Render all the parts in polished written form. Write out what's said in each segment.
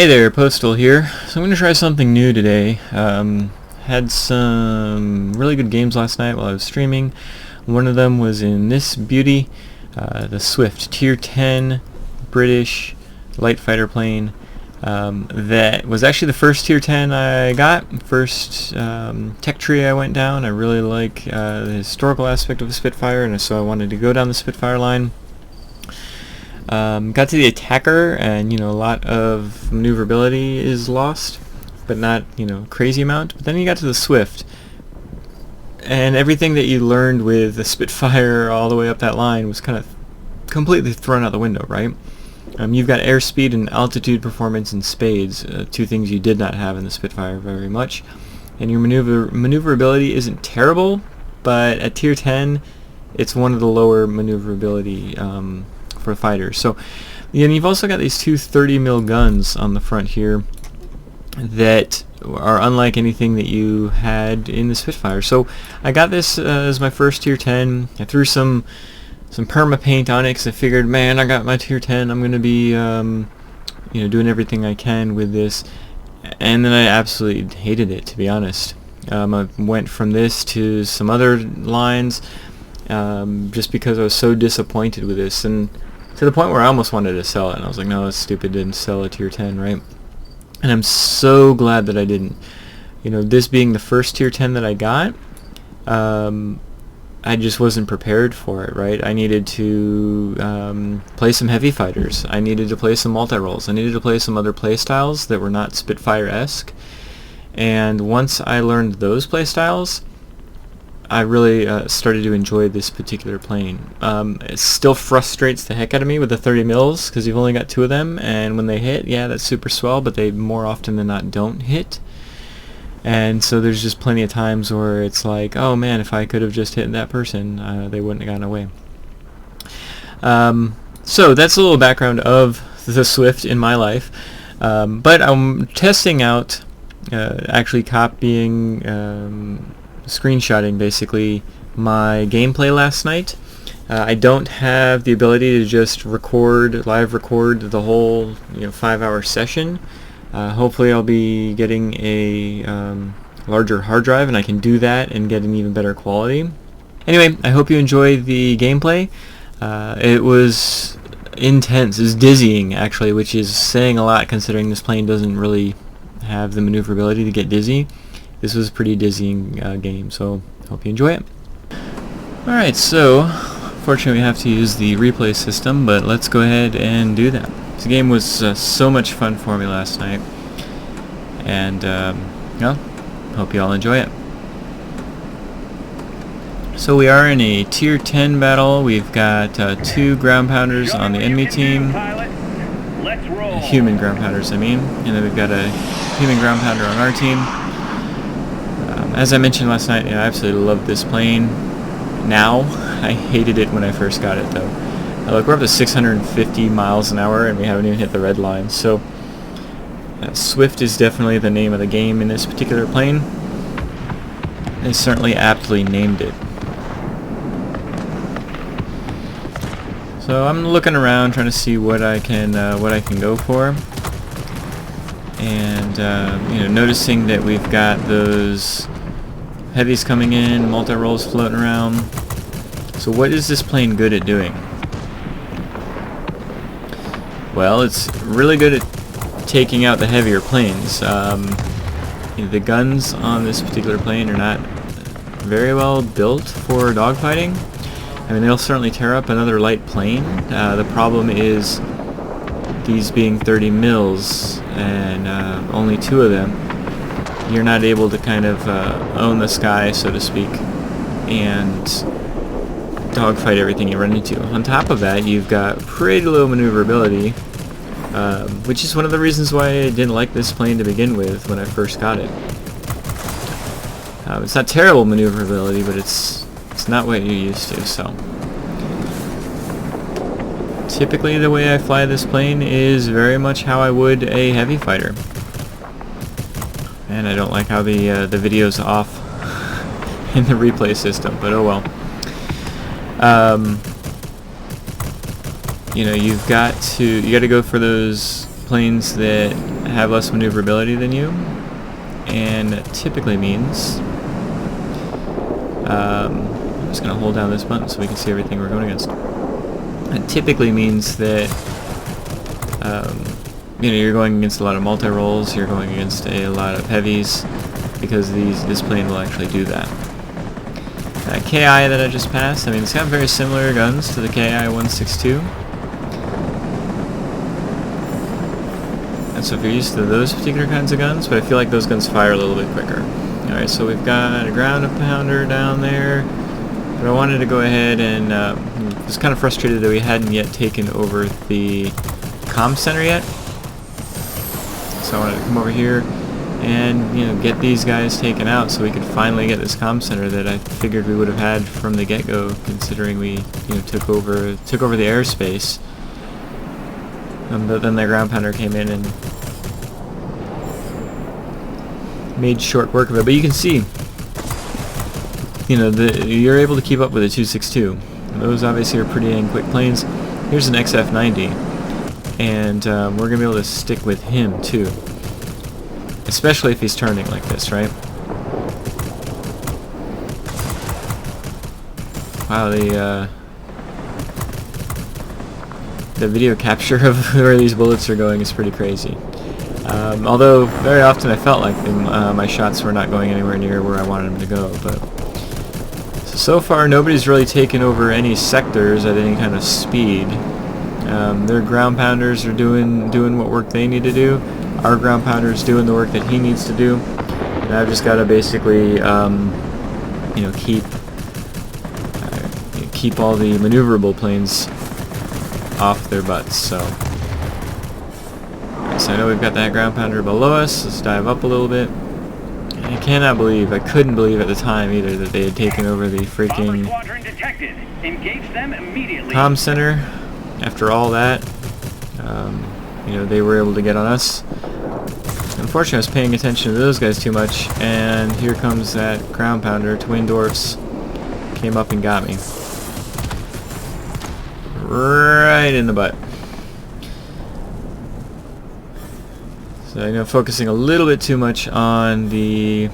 Hey there, Postal here. So I'm going to try something new today. Had some really good games last night while I was streaming. One of them was in this beauty, the Swift Tier 10 British light fighter plane. That was actually the first Tier 10 I got, first tech tree I went down. I really like the historical aspect of the Spitfire, and so I wanted to go down the Spitfire line. Got to the attacker, and a lot of maneuverability is lost, but not crazy amount. But then you got to the Swift, and everything that you learned with the Spitfire all the way up that line was kind of completely thrown out the window, right? You've got airspeed and altitude performance in spades, two things you did not have in the Spitfire very much. And your maneuverability isn't terrible, but at Tier 10, it's one of the lower maneuverability for fighters. So, and you've also got these two 30mm guns on the front here that are unlike anything that you had in the Spitfire. So I got this as my first Tier 10. I threw some perma paint on it because I figured, man, I got my Tier 10. I'm going to be doing everything I can with this. And then I absolutely hated it, to be honest. I went from this to some other lines just because I was so disappointed with this, and to the point where I almost wanted to sell it, and I was like, no, it's stupid, didn't sell a Tier 10, right? And I'm so glad that I didn't. This being the first Tier 10 that I got, I just wasn't prepared for it, right? I needed to play some heavy fighters. I needed to play some multi-rolls. I needed to play some other playstyles that were not Spitfire-esque. And once I learned those playstyles, I really started to enjoy this particular plane. It still frustrates the heck out of me with the 30mm because you've only got two of them, and when they hit, yeah, that's super swell, but they more often than not don't hit. And so there's just plenty of times where it's like, oh man, if I could have just hit that person, they wouldn't have gotten away. So that's a little background of the Swift in my life. But I'm testing out, actually copying, screenshotting basically my gameplay last night. I don't have the ability to just live record the whole 5-hour session. Hopefully I'll be getting a larger hard drive and I can do that and get an even better quality. Anyway, I hope you enjoy the gameplay. It was intense. It was dizzying actually, which is saying a lot considering this plane doesn't really have the maneuverability to get dizzy. This was a pretty dizzying game, so hope you enjoy it. Alright, so fortunately we have to use the replay system, but let's go ahead and do that. This game was so much fun for me last night, and hope you all enjoy it. So we are in a Tier 10 battle. We've got two ground pounders on the enemy team. Human ground pounders, I mean. And then we've got a human ground pounder on our team. As I mentioned last night, I absolutely love this plane now. I hated it when I first got it, though. Look, we're up to 650 miles an hour, and we haven't even hit the red line. So, Swift is definitely the name of the game in this particular plane. They certainly aptly named it. So I'm looking around, trying to see what I can go for. And noticing that we've got those heavies coming in, multi-rolls floating around. So what is this plane good at doing? Well, it's really good at taking out the heavier planes. The guns on this particular plane are not very well built for dogfighting. I mean, they'll certainly tear up another light plane. The problem is these being 30mm and only two of them, you're not able to kind of own the sky, so to speak, and dogfight everything you run into. On top of that, you've got pretty low maneuverability, which is one of the reasons why I didn't like this plane to begin with when I first got it. It's not terrible maneuverability, but it's not what you're used to, so. Typically the way I fly this plane is very much how I would a heavy fighter. And I don't like how the video's off in the replay system, but oh well. You got to go for those planes that have less maneuverability than you, and that typically means I'm just going to hold down this button so we can see everything we're going against. It typically means that you know, you're going against a lot of multi-rolls, you're going against a lot of heavies, because this plane will actually do that. That KI that I just passed, I mean, it's got very similar guns to the KI-162. And so if you're used to those particular kinds of guns, but I feel like those guns fire a little bit quicker. Alright, so we've got a ground pounder down there, but I wanted to go ahead and was kind of frustrated that we hadn't yet taken over the comm center yet. So I wanted to come over here and, you know, get these guys taken out so we could finally get this comm center that I figured we would have had from the get-go, considering we, you know, took over the airspace. But then the ground pounder came in and made short work of it. But you can see, you know, you're able to keep up with a 262. Those obviously are pretty dang quick planes. Here's an XF-90, and we're gonna be able to stick with him too, especially if he's turning like this, right? Wow, the video capture of where these bullets are going is pretty crazy. Although very often I felt like my shots were not going anywhere near where I wanted them to go. But so far nobody's really taken over any sectors at any kind of speed. Their ground pounders are doing what work they need to do. Our ground pounder is doing the work that he needs to do. And I've just got to basically, you know, keep all the maneuverable planes off their butts. So I know we've got that ground pounder below us. Let's dive up a little bit. I cannot believe, I couldn't believe at the time either, that they had taken over the freaking comm center. After all that, you know, they were able to get on us. Unfortunately, I was paying attention to those guys too much, and here comes that ground pounder. Twindwarfs came up and got me. Right in the butt. So, you know, focusing a little bit too much on the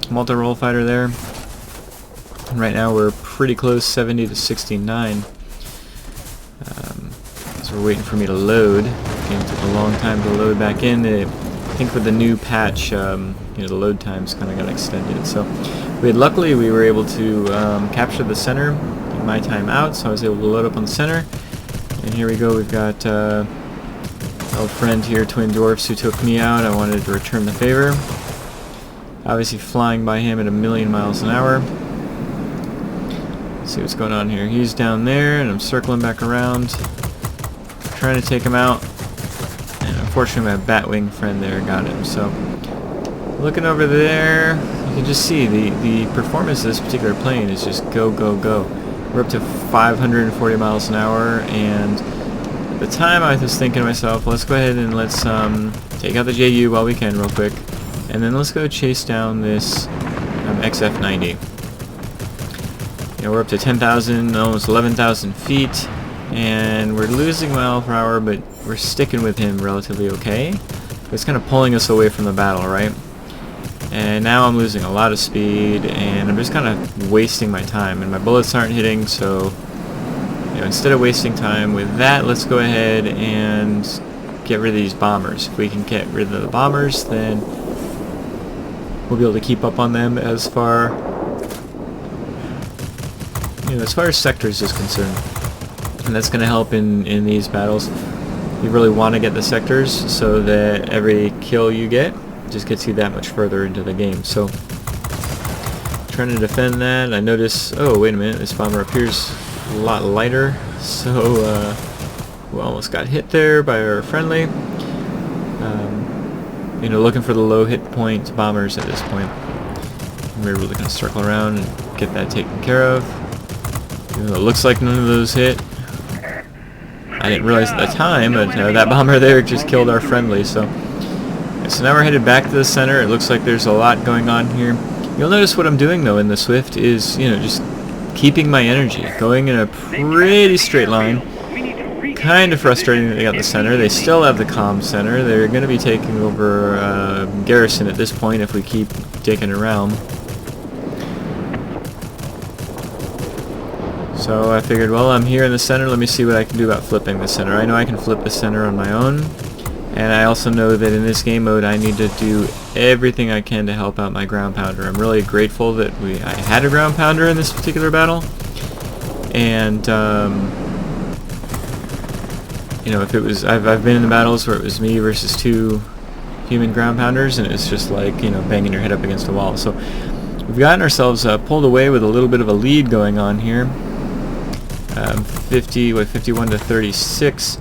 multi-role fighter there. And right now we're pretty close, 70 to 69. So we're waiting for me to load. It took a long time to load back in. I think with the new patch, you know, the load times kind of got extended. So luckily we were able to capture the center in my time out, so I was able to load up on the center. And here we go. We've got old friend here, Twindwarfs, who took me out. I wanted to return the favor. Obviously flying by him at 1,000,000 miles an hour. Let's see what's going on here. He's down there, and I'm circling back around, trying to take him out. And unfortunately my Batwing friend there got him. So looking over there, you can just see the performance of this particular plane is just go, go, go. We're up to 540 miles an hour, and at the time I was thinking to myself, let's go ahead and let's take out the JU while we can real quick, and then let's go chase down this XF-90. You know, we're up to 10,000, almost 11,000 feet, and we're losing mile per hour, but we're sticking with him relatively okay. It's kind of pulling us away from the battle, right? And now I'm losing a lot of speed, and I'm just kind of wasting my time, and my bullets aren't hitting. So, you know, instead of wasting time with that, let's go ahead and get rid of these bombers. If we can get rid of the bombers, then we'll be able to keep up on them as far, you know, as far as sectors is concerned. And that's going to help in these battles. You really want to get the sectors so that every kill you get just gets you that much further into the game. So, trying to defend that. I notice, oh wait a minute, this bomber appears a lot lighter. So, we almost got hit there by our friendly. You know, looking for the low hit point bombers at this point. We're able to kind of circle around and get that taken care of. Even though it looks like none of those hit. I didn't realize at the time, but that bomber there just killed our friendly. So now we're headed back to the center. It looks like there's a lot going on here. You'll notice what I'm doing though in the Swift is, you know, just keeping my energy, going in a pretty straight line, kind of frustrating that they got the center. They still have the comm center. They're going to be taking over garrison at this point if we keep digging around. So I figured, well, I'm here in the center. Let me see what I can do about flipping the center. I know I can flip the center on my own. And I also know that in this game mode I need to do everything I can to help out my ground pounder. I'm really grateful that I had a ground pounder in this particular battle. And you know, if it was, I've been in the battles where it was me versus 2 human ground pounders, and it's just like, you know, banging your head up against a wall. So we've gotten ourselves pulled away with a little bit of a lead going on here. 51 to 36.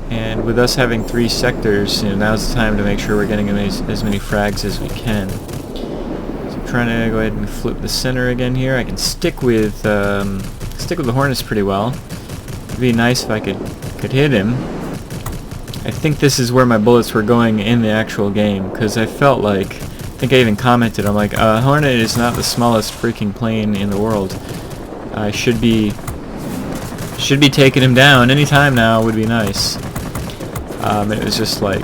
And with us having 3 sectors, you know, now's the time to make sure we're getting as many frags as we can. So I'm trying to go ahead and flip the center again here. I can stick with the Hornets pretty well. It'd be nice if I could hit him. I think this is where my bullets were going in the actual game, because I felt like, I think I even commented, I'm like, Hornet is not the smallest freaking plane in the world. I should be taking him down any time now would be nice. And it was just like,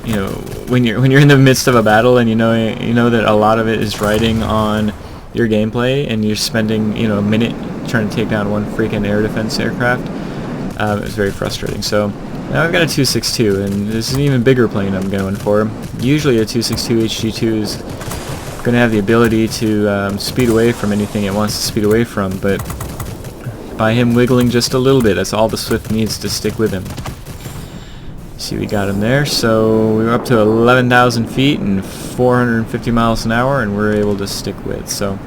you know, when you're in the midst of a battle and you know that a lot of it is riding on your gameplay, and you're spending, you know, a minute trying to take down one freaking air defense aircraft. It was very frustrating. So now I've got a 262, and this is an even bigger plane I'm going for. Usually a 262 HG2 is going to have the ability to speed away from anything it wants to speed away from, but by him wiggling just a little bit, that's all the Swift needs to stick with him. See, we got him there. So we were up to 11,000 feet and 450 miles an hour, and we're able to stick with. So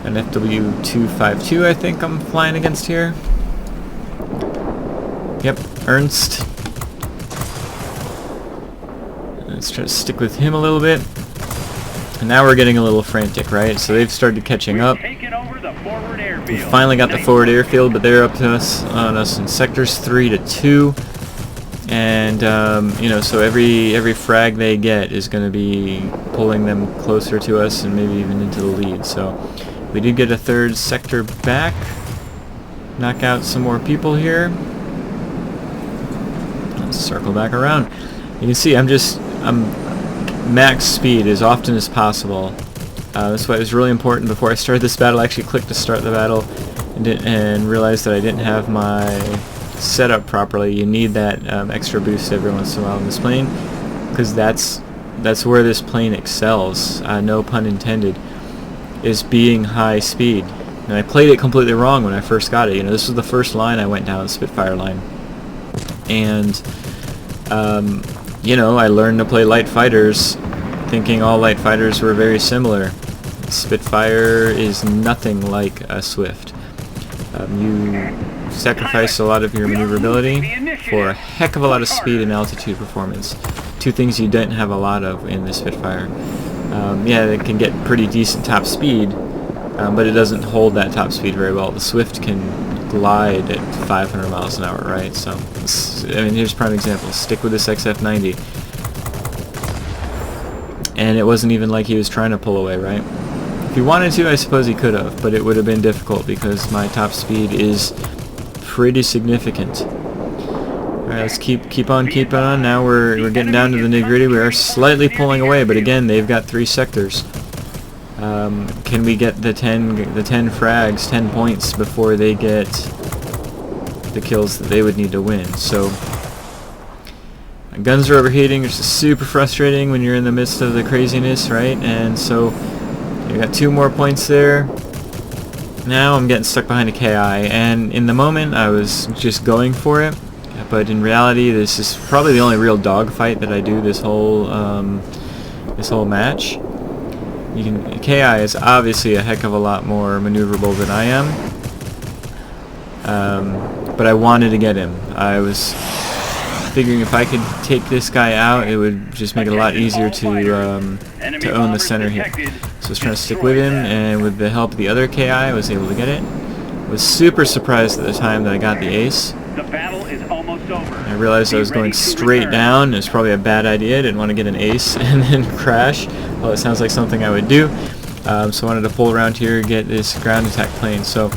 an FW252 I think I'm flying against here. Yep, Ernst. Let's try to stick with him a little bit. And now we're getting a little frantic, right? So they've started catching up. We finally got the forward airfield, but they're up to on us in sectors 3 to 2. And you know, so every frag they get is going to be pulling them closer to us and maybe even into the lead. So we did get a 3rd sector back. Knock out some more people here. Let's circle back around. You can see I'm max speed as often as possible. That's why it was really important before I started this battle. I actually clicked to start the battle and realized that I didn't have my setup properly. You need that extra boost every once in a while in this plane, because that's where this plane excels, no pun intended, is being high speed. And I played it completely wrong when I first got it. You know, this was the first line I went down, Spitfire line. And you know, I learned to play light fighters thinking all light fighters were very similar. Spitfire is nothing like a Swift. You sacrifice a lot of your maneuverability for a heck of a lot of speed and altitude performance. 2 things you didn't have a lot of in the Spitfire. Yeah, it can get pretty decent top speed, but it doesn't hold that top speed very well. The Swift can glide at 500 miles an hour, right? So, I mean, here's a prime example. Stick with this XF90. And it wasn't even like he was trying to pull away, right? If he wanted to, I suppose he could have, but it would have been difficult because my top speed is pretty significant. Alright, let's keep on. Now we're getting down to the nitty-gritty. We are slightly pulling away, but again, they've got 3 sectors. Can we get the 10 frags, 10 points before they get the kills that they would need to win? So my guns are overheating, which is super frustrating when you're in the midst of the craziness, right? And so we got 2 more points there. Now I'm getting stuck behind a KI, and in the moment I was just going for it, but in reality this is probably the only real dogfight that I do this whole match. KI is obviously a heck of a lot more maneuverable than I am, but I wanted to get him. I was figuring if I could take this guy out, it would just make it a lot easier to own the center here. So I was trying to stick with him, and with the help of the other KI, I was able to get it. Was super surprised at the time that I got the ace. I realized I was going straight down. It was probably a bad idea. I didn't want to get an ace and then crash. Well, it sounds like something I would do. So I wanted to pull around here and get this ground attack plane. So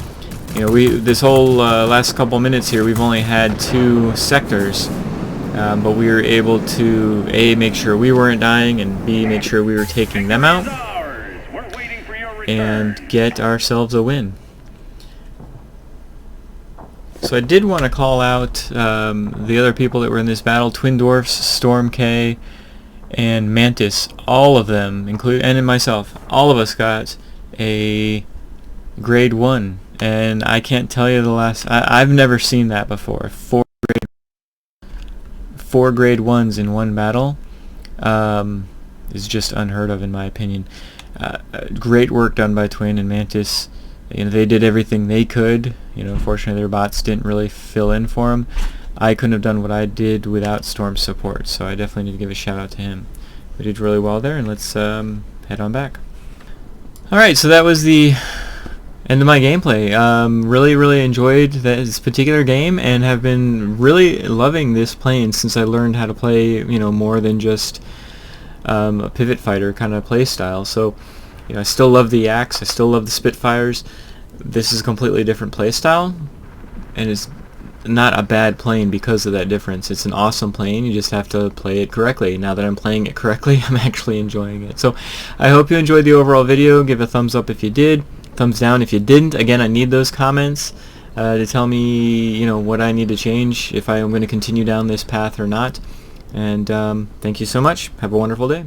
You know, this whole last couple minutes here, we've only had 2 sectors, but we were able to A, make sure we weren't dying, and B, make sure we were taking them out, and get ourselves a win. So I did want to call out the other people that were in this battle: Twindwarfs, stormk, and Mantus. All of them, and myself, all of us got a grade 1. And I can't tell you the last... I've never seen that before. 4 grade 1s in one battle is just unheard of, in my opinion. Great work done by Twin and Mantus. You know, they did everything they could. You know, unfortunately their bots didn't really fill in for them. I couldn't have done what I did without Storm's support, so I definitely need to give a shout out to him. We did really well there, and let's head on back. Alright, so that was the end of my gameplay. Really enjoyed this particular game, and have been really loving this plane since I learned how to play, you know, more than just a pivot fighter kind of play style. So, you know, I still love the Axe, I still love the Spitfires. This is a completely different play style, and it's not a bad plane because of that difference. It's an awesome plane, you just have to play it correctly. Now that I'm playing it correctly, I'm actually enjoying it. So I hope you enjoyed the overall video. Give a thumbs up if you did, thumbs down if you didn't. Again, I need those comments to tell me, you know, what I need to change, if I am going to continue down this path or not. And thank you so much. Have a wonderful day.